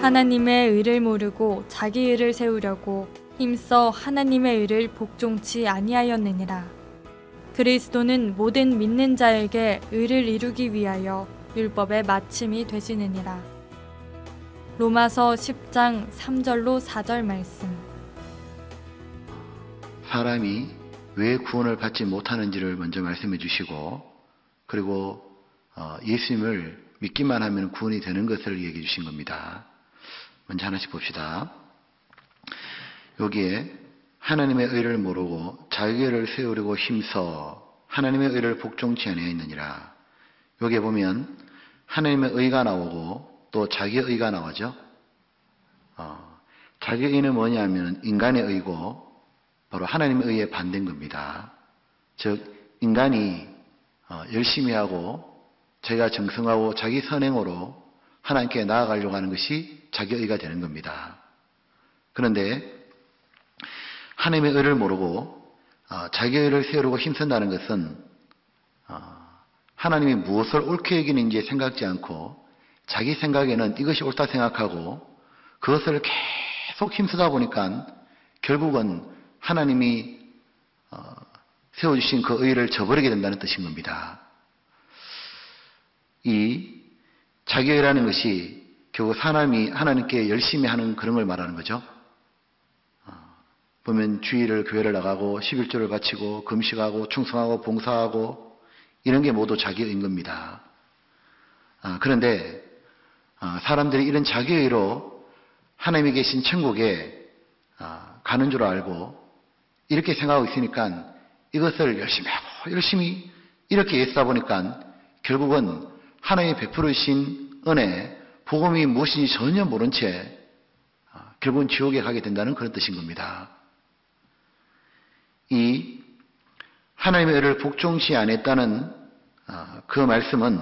하나님의 의를 모르고 자기 의를 세우려고 힘써 하나님의 의를 복종치 아니하였느니라. 그리스도는 모든 믿는 자에게 의를 이루기 위하여 율법의 마침이 되시느니라. 로마서 10장 3절로 4절 말씀. 사람이 왜 구원을 받지 못하는지를 먼저 말씀해 주시고, 그리고 예수님을 믿기만 하면 구원이 되는 것을 얘기해 주신 겁니다. 먼저 하나씩 봅시다. 여기에 하나님의 의를 모르고 자기 의를 세우려고 힘써 하나님의 의를 복종치 아니하였느니라. 여기에 보면 하나님의 의가 나오고 또 자기의 의가 나오죠. 자기의 의는 뭐냐면 인간의 의고 바로 하나님의 의에 반대인 겁니다. 즉 인간이 열심히 하고 자기가 정성하고 자기 선행으로 하나님께 나아가려고 하는 것이 자기 의가 되는 겁니다. 그런데 하나님의 의를 모르고 자기 의를 세우려고 힘쓴다는 것은 하나님이 무엇을 옳게 여기는지 생각지 않고 자기 생각에는 이것이 옳다 생각하고 그것을 계속 힘쓰다 보니까 결국은 하나님이 세워주신 그 의를 저버리게 된다는 뜻인 겁니다. 이 자기의라는 것이 결국 사람이 하나님께 열심히 하는 그런 걸 말하는 거죠. 보면 주일을 교회를 나가고 11조를 바치고 금식하고 충성하고 봉사하고 이런 게 모두 자기의인 겁니다. 그런데 사람들이 이런 자기의로 하나님이 계신 천국에 가는 줄 알고 이렇게 생각하고 있으니까 이것을 열심히 하고 열심히 이렇게 애쓰다 보니까 결국은 하나님이 베풀으신 은혜, 복음이 무엇인지 전혀 모른 채 결국은 지옥에 가게 된다는 그런 뜻인 겁니다. 이 하나님의 의를 복종치 않았다는 그 말씀은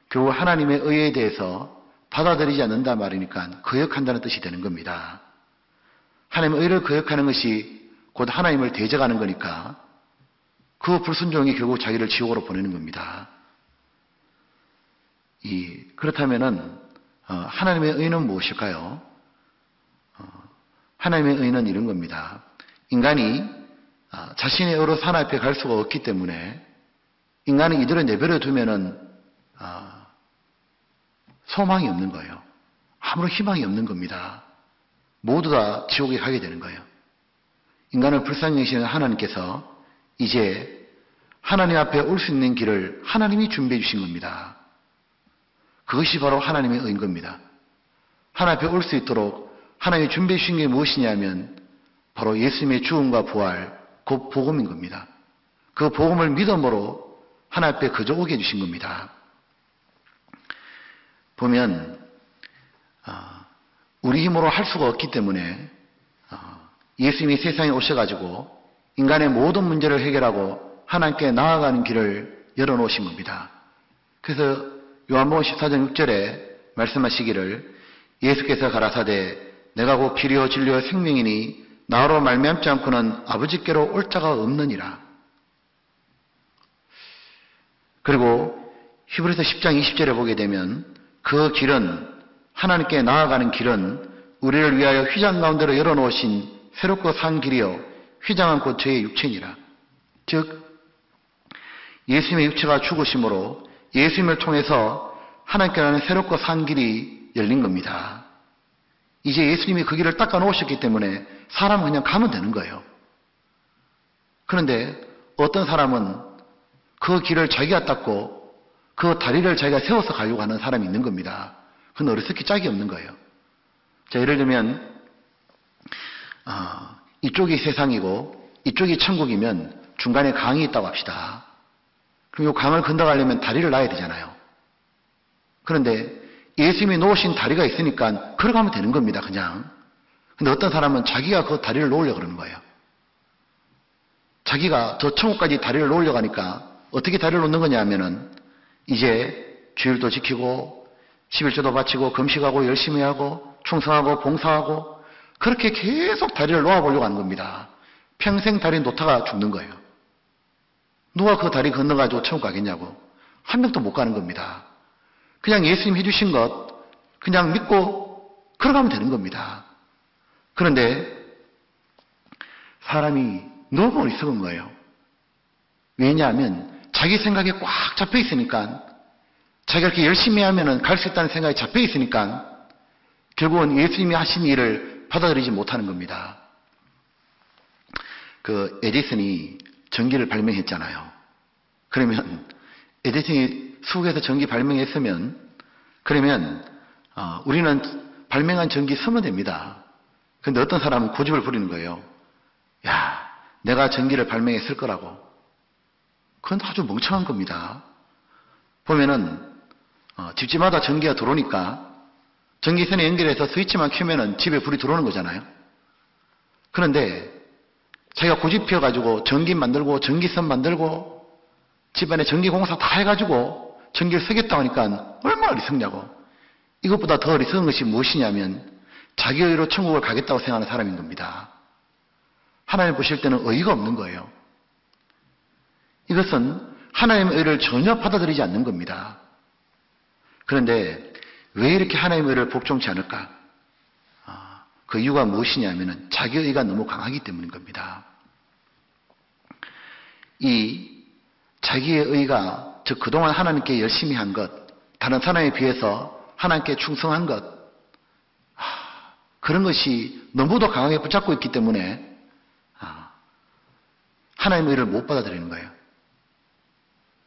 결국 하나님의 의에 대해서 받아들이지 않는다 말이니까 거역한다는 뜻이 되는 겁니다. 하나님의 의를 거역하는 것이 곧 하나님을 대적하는 거니까 그 불순종이 결국 자기를 지옥으로 보내는 겁니다. 그렇다면은 하나님의 의는 무엇일까요? 하나님의 의는 이런 겁니다. 인간이 자신의 의로 하나님 앞에 갈 수가 없기 때문에 인간은 이들을 내버려 두면은 소망이 없는 거예요. 아무런 희망이 없는 겁니다. 모두 다 지옥에 가게 되는 거예요. 인간을 불쌍히 여기시는 하나님께서 이제 하나님 앞에 올 수 있는 길을 하나님이 준비해 주신 겁니다. 그것이 바로 하나님의 의인 겁니다. 하나님 앞에 올 수 있도록 하나님이 준비해 주신 게 무엇이냐면 바로 예수님의 죽음과 부활, 그 복음인 겁니다. 그 복음을 믿음으로 하나님 앞에 거저 오게 해주신 겁니다. 보면 우리 힘으로 할 수가 없기 때문에 예수님이 세상에 오셔가지고 인간의 모든 문제를 해결하고 하나님께 나아가는 길을 열어놓으신 겁니다. 그래서 요한복음 14장 6절에 말씀하시기를 예수께서 가라사대 내가 곧 길이요 진리요 생명이니 나로 말미암지 않고는 아버지께로 올 자가 없느니라. 그리고 히브리서 10장 20절에 보게 되면 그 길은 하나님께 나아가는 길은 우리를 위하여 휘장 가운데로 열어놓으신 새롭고 산 길이요 휘장은 곧 저의 육체니라. 즉 예수님의 육체가 죽으심으로 예수님을 통해서 하나님께 가는 새롭고 산 길이 열린 겁니다. 이제 예수님이 그 길을 닦아 놓으셨기 때문에 사람은 그냥 가면 되는 거예요. 그런데 어떤 사람은 그 길을 자기가 닦고 그 다리를 자기가 세워서 가려고 하는 사람이 있는 겁니다. 그건 어리석기 짝이 없는 거예요. 자, 예를 들면 이쪽이 세상이고 이쪽이 천국이면 중간에 강이 있다고 합시다. 그럼 이 강을 건너가려면 다리를 놔야 되잖아요. 그런데 예수님이 놓으신 다리가 있으니까 걸어가면 되는 겁니다, 그냥. 근데 어떤 사람은 자기가 그 다리를 놓으려고 그러는 거예요. 자기가 저 천국까지 다리를 놓으려고 하니까 어떻게 다리를 놓는 거냐 하면은 이제 주일도 지키고 11조도 바치고 금식하고 열심히 하고 충성하고 봉사하고 그렇게 계속 다리를 놓아보려고 하는 겁니다. 평생 다리 놓다가 죽는 거예요. 누가 그 다리 건너가지고 천국 가겠냐고. 한 명도 못 가는 겁니다. 그냥 예수님 해주신 것, 그냥 믿고 걸어가면 되는 겁니다. 그런데 사람이 너무 어리석은 거예요. 왜냐하면 자기 생각에 꽉 잡혀 있으니까, 자기가 이렇게 열심히 하면 갈 수 있다는 생각에 잡혀 있으니까 결국은 예수님이 하신 일을 받아들이지 못하는 겁니다. 그 에디슨이 전기를 발명했잖아요. 그러면 에디슨이 수국에서 전기 발명했으면, 그러면 우리는 발명한 전기 쓰면 됩니다. 근데 어떤 사람은 고집을 부리는 거예요. 야, 내가 전기를 발명했을 거라고. 그건 아주 멍청한 겁니다. 보면은 집집마다 전기가 들어오니까 전기선에 연결해서 스위치만 켜면은 집에 불이 들어오는 거잖아요. 그런데 자기가 고집 피워가지고 전기 만들고 전기선 만들고 집안에 전기공사 다 해가지고 전기를 쓰겠다고 하니까 얼마나 어리석냐고. 이것보다 더 어리석은 것이 무엇이냐면 자기 의로 천국을 가겠다고 생각하는 사람인 겁니다. 하나님 보실 때는 의의가 없는 거예요. 이것은 하나님의 의를 전혀 받아들이지 않는 겁니다. 그런데 왜 이렇게 하나님의 의를 복종치 않을까? 그 이유가 무엇이냐면 자기 의가 너무 강하기 때문인 겁니다. 이 자기의 의가, 즉 그동안 하나님께 열심히 한 것, 다른 사람에 비해서 하나님께 충성한 것, 그런 것이 너무도 강하게 붙잡고 있기 때문에 하나님의 의를 못 받아들이는 거예요.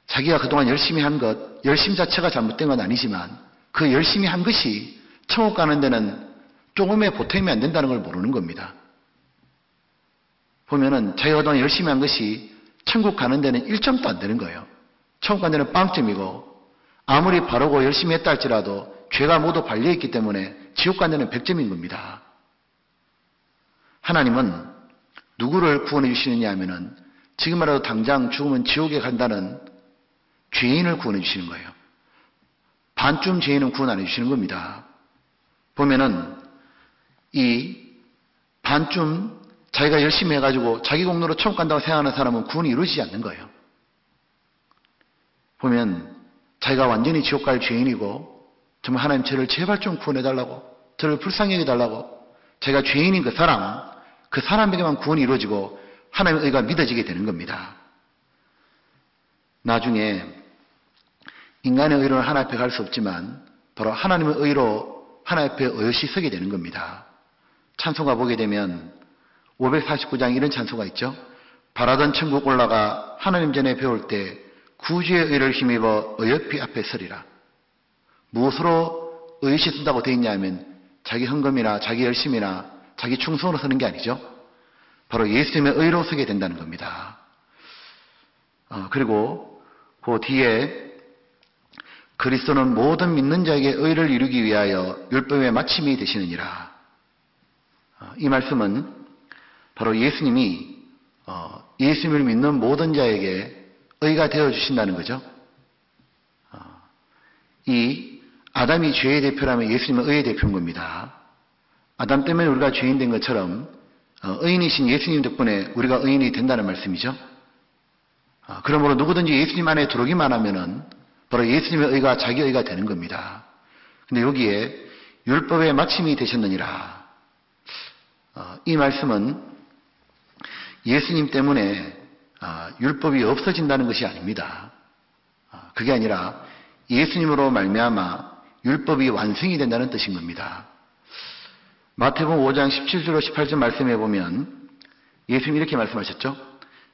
자기가 그동안 열심히 한 것, 열심 자체가 잘못된 건 아니지만 그 열심히 한 것이 천국 가는 데는 조금의 보탬이 안 된다는 걸 모르는 겁니다. 보면은 자기가 그동안 열심히 한 것이 천국 가는 데는 1점도 안 되는 거예요. 천국 가는 데는 빵점이고, 아무리 바르고 열심히 했다 할지라도 죄가 모두 발려있기 때문에 지옥 가는 데는 100점인 겁니다. 하나님은 누구를 구원해 주시느냐 하면은 지금이라도 당장 죽으면 지옥에 간다는 죄인을 구원해 주시는 거예요. 반쯤 죄인은 구원 안 해주시는 겁니다. 보면은 이 반쯤 자기가 열심히 해가지고 자기 공로로 천국 간다고 생각하는 사람은 구원이 이루어지지 않는 거예요. 보면 자기가 완전히 지옥 갈 죄인이고 정말 하나님 저를 제발 좀 구원해달라고, 저를 불쌍히 여겨달라고, 자기가 죄인인 그 사람에게만 구원이 이루어지고 하나님의 의가 믿어지게 되는 겁니다. 나중에 인간의 의로는 하나님 앞에 갈 수 없지만 바로 하나님의 의로 하나님 앞에 어여시 서게 되는 겁니다. 찬송가 보게 되면 549장 이런 찬송가 있죠. 바라던 천국 올라가 하나님 전에 배울 때 구주의 의를 힘입어 어여삐 앞에 서리라. 무엇으로 어여시 쓴다고 되어 있냐면 자기 헌금이나 자기 열심이나 자기 충성으로 서는 게 아니죠. 바로 예수님의 의로 서게 된다는 겁니다. 그리고 그 뒤에 그리스도는 모든 믿는 자에게 의를 이루기 위하여 율법의 마침이 되시느니라. 이 말씀은 바로 예수님이 예수님을 믿는 모든 자에게 의가 되어주신다는 거죠. 이 아담이 죄의 대표라면 예수님은 의의 대표인 겁니다. 아담 때문에 우리가 죄인 된 것처럼 의인이신 예수님 덕분에 우리가 의인이 된다는 말씀이죠. 그러므로 누구든지 예수님 안에 들어오기만 하면은 바로 예수님의 의가 자기 의가 되는 겁니다. 근데 여기에 율법의 마침이 되셨느니라. 이 말씀은 예수님 때문에 율법이 없어진다는 것이 아닙니다. 그게 아니라 예수님으로 말미암아 율법이 완성이 된다는 뜻인 겁니다. 마태복음 5장 17절 18절 말씀해 보면 예수님이 이렇게 말씀하셨죠.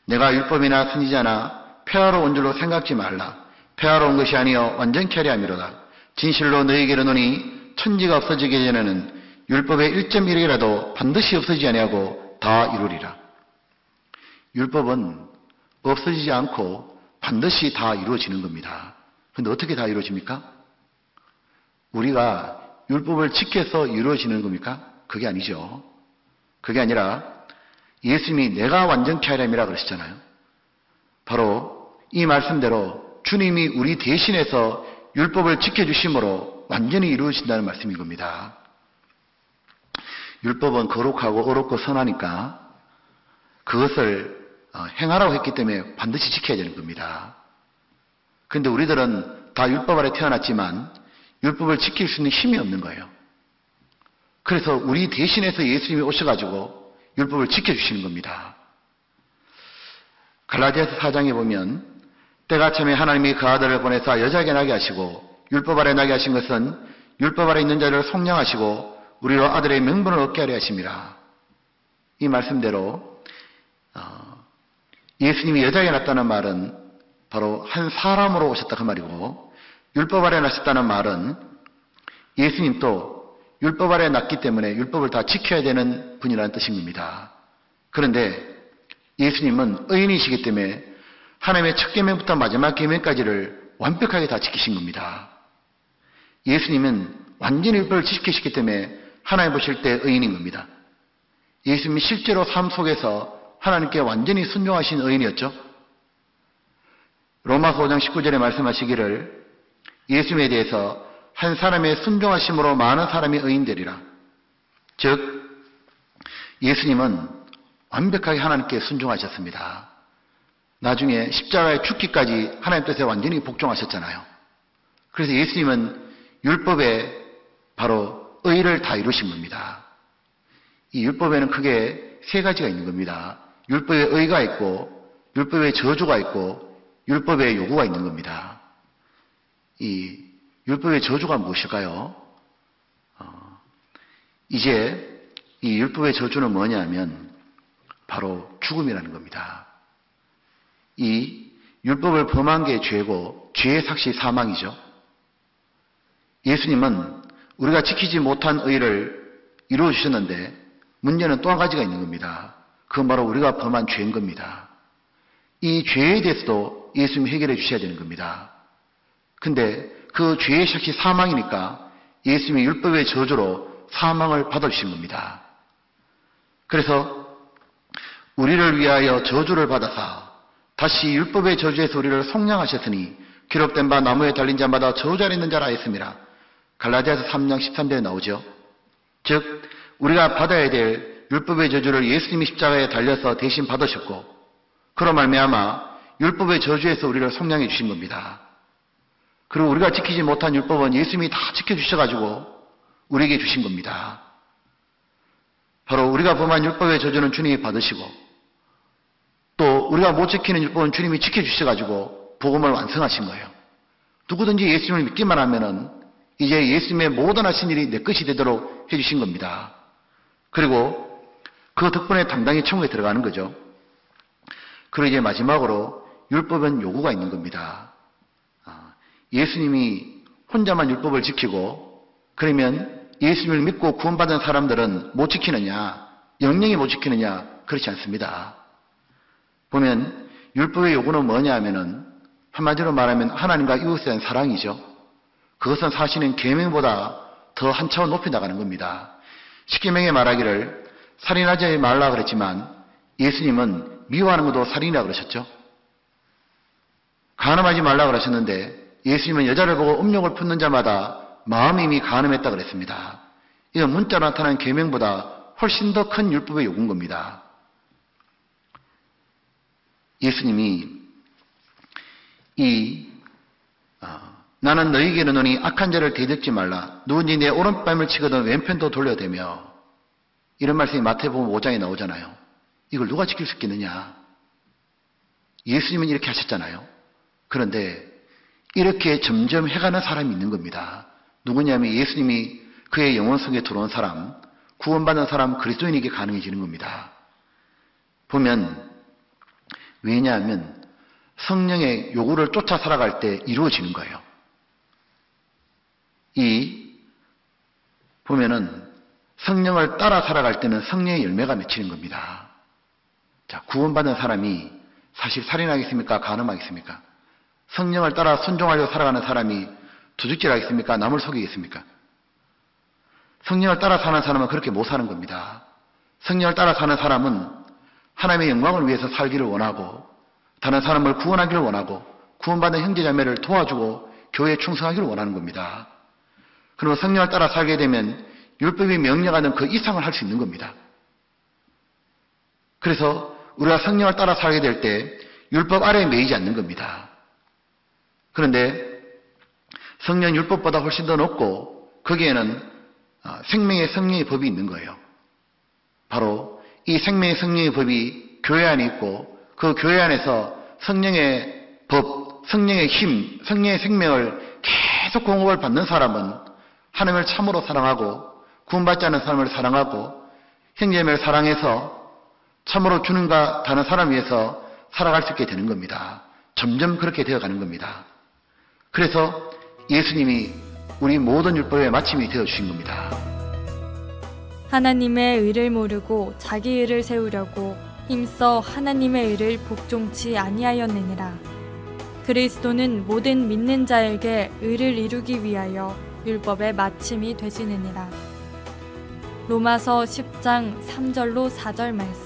내가 율법이나 선지자나 폐하러 온 줄로 생각지 말라. 폐하러 온 것이 아니여 완전케 하려 함이로다. 진실로 너희에게 이르노니 천지가 없어지기 전에는 율법의 1.1이라도 반드시 없어지지 아니하고 다 이루리라. 율법은 없어지지 않고 반드시 다 이루어지는 겁니다. 그런데 어떻게 다 이루어집니까? 우리가 율법을 지켜서 이루어지는 겁니까? 그게 아니죠. 그게 아니라 예수님이 내가 완전케 하려 함이라 그러시잖아요. 바로 이 말씀대로 주님이 우리 대신해서 율법을 지켜주심으로 완전히 이루어진다는 말씀인 겁니다. 율법은 거룩하고 어렵고 선하니까 그것을 행하라고 했기 때문에 반드시 지켜야 되는 겁니다. 그런데 우리들은 다 율법 아래 태어났지만 율법을 지킬 수 있는 힘이 없는 거예요. 그래서 우리 대신해서 예수님이 오셔가지고 율법을 지켜주시는 겁니다. 갈라디아서 4장에 보면 때가 참에 하나님이 그 아들을 보내사 여자에게 나게 하시고 율법 아래 나게 하신 것은 율법 아래 있는 자를 속량하시고 우리로 아들의 명분을 얻게 하려 하심이라. 이 말씀대로 예수님이 여자에게 났다는 말은 바로 한 사람으로 오셨다 그 말이고, 율법 아래 나셨다는 말은 예수님도 율법 아래 났기 때문에 율법을 다 지켜야 되는 분이라는 뜻인 겁니다. 그런데 예수님은 의인이시기 때문에 하나님의 첫 계명부터 마지막 계명까지를 완벽하게 다 지키신 겁니다. 예수님은 완전히 율법을 지키시기 때문에 하나님 보실 때 의인인 겁니다. 예수님이 실제로 삶 속에서 하나님께 완전히 순종하신 의인이었죠. 로마서 5장 19절에 말씀하시기를 예수님에 대해서 한 사람의 순종하심으로 많은 사람이 의인되리라. 즉 예수님은 완벽하게 하나님께 순종하셨습니다. 나중에 십자가에 죽기까지 하나님 뜻에 완전히 복종하셨잖아요. 그래서 예수님은 율법에 바로 의를 다 이루신 겁니다. 이 율법에는 크게 세 가지가 있는 겁니다. 율법에 의가 있고, 율법에 저주가 있고, 율법에 요구가 있는 겁니다. 이 율법의 저주가 무엇일까요? 이제 이 율법의 저주는 뭐냐면 바로 죽음이라는 겁니다. 이 율법을 범한 게 죄고 죄의 삭시 사망이죠. 예수님은 우리가 지키지 못한 의를 이루어 주셨는데 문제는 또 한 가지가 있는 겁니다. 그건 바로 우리가 범한 죄인 겁니다. 이 죄에 대해서도 예수님이 해결해 주셔야 되는 겁니다. 근데 그 죄의 삭시 사망이니까 예수님이 율법의 저주로 사망을 받아주신 겁니다. 그래서 우리를 위하여 저주를 받아사 다시 율법의 저주에서 우리를 속량하셨으니 기록된 바 나무에 달린 자마다 저주 아래 있는 자라 했습니다. 갈라디아서 3장 13절에 나오죠. 즉 우리가 받아야 될 율법의 저주를 예수님이 십자가에 달려서 대신 받으셨고, 그로 말미암아 율법의 저주에서 우리를 속량해 주신 겁니다. 그리고 우리가 지키지 못한 율법은 예수님이 다 지켜주셔가지고 우리에게 주신 겁니다. 바로 우리가 범한 율법의 저주는 주님이 받으시고, 또 우리가 못 지키는 율법은 주님이 지켜주셔가지고 복음을 완성하신 거예요. 누구든지 예수님을 믿기만 하면은 이제 예수님의 모든 하신 일이 내 것이 되도록 해주신 겁니다. 그리고 그 덕분에 당당히 천국에 들어가는 거죠. 그리고 이제 마지막으로 율법은 요구가 있는 겁니다. 예수님이 혼자만 율법을 지키고 그러면 예수님을 믿고 구원받은 사람들은 못 지키느냐, 영영이 못 지키느냐, 그렇지 않습니다. 보면 율법의 요구는 뭐냐 하면은 한마디로 말하면 하나님과 이웃에 대한 사랑이죠. 그것은 사실은 계명보다 더 한 차원 높이 나가는 겁니다. 십계명에 말하기를 살인하지 말라 그랬지만 예수님은 미워하는 것도 살인이라고 그러셨죠. 간음하지 말라 그러셨는데 예수님은 여자를 보고 음욕을 품는 자마다 마음이 이미 간음했다 그랬습니다. 이건 문자로 나타난 계명보다 훨씬 더 큰 율법의 요구인 겁니다. 예수님이 나는 너희에게 이르노니 악한 자를 대적지 말라. 누구든지 내 오른뺨을 치거든 왼편도 돌려대며, 이런 말씀이 마태복음 5장에 나오잖아요. 이걸 누가 지킬 수 있겠느냐? 예수님은 이렇게 하셨잖아요. 그런데 이렇게 점점 해가는 사람이 있는 겁니다. 누구냐면 예수님이 그의 영혼 속에 들어온 사람, 구원받은 사람, 그리스도인에게 가능해지는 겁니다. 보면 왜냐하면 성령의 요구를 쫓아 살아갈 때 이루어지는 거예요. 보면은 성령을 따라 살아갈 때는 성령의 열매가 맺히는 겁니다. 자, 구원받은 사람이 사실 살인하겠습니까? 간음하겠습니까? 성령을 따라 순종하려고 살아가는 사람이 도둑질하겠습니까? 남을 속이겠습니까? 성령을 따라 사는 사람은 그렇게 못 사는 겁니다. 성령을 따라 사는 사람은 하나님의 영광을 위해서 살기를 원하고, 다른 사람을 구원하기를 원하고, 구원받은 형제자매를 도와주고 교회에 충성하기를 원하는 겁니다. 그리고 성령을 따라 살게 되면 율법이 명령하는 그 이상을 할 수 있는 겁니다. 그래서 우리가 성령을 따라 살게 될 때 율법 아래에 매이지 않는 겁니다. 그런데 성령 율법보다 훨씬 더 높고 거기에는 생명의 성령의 법이 있는 거예요. 바로 이 생명의 성령의 법이 교회 안에 있고 그 교회 안에서 성령의 법, 성령의 힘, 성령의 생명을 계속 공급을 받는 사람은 하나님을 참으로 사랑하고 구원받지 않은 사람을 사랑하고 형제를 사랑해서 참으로 주님과 다른 사람 위해서 살아갈 수 있게 되는 겁니다. 점점 그렇게 되어가는 겁니다. 그래서 예수님이 우리 모든 율법의 마침이 되어주신 겁니다. 하나님의 의를 모르고 자기 의를 세우려고 힘써 하나님의 의를 복종치 아니하였느니라. 그리스도는 모든 믿는 자에게 의를 이루기 위하여 율법의 마침이 되시느니라. 로마서 10장 3절로 4절 말씀.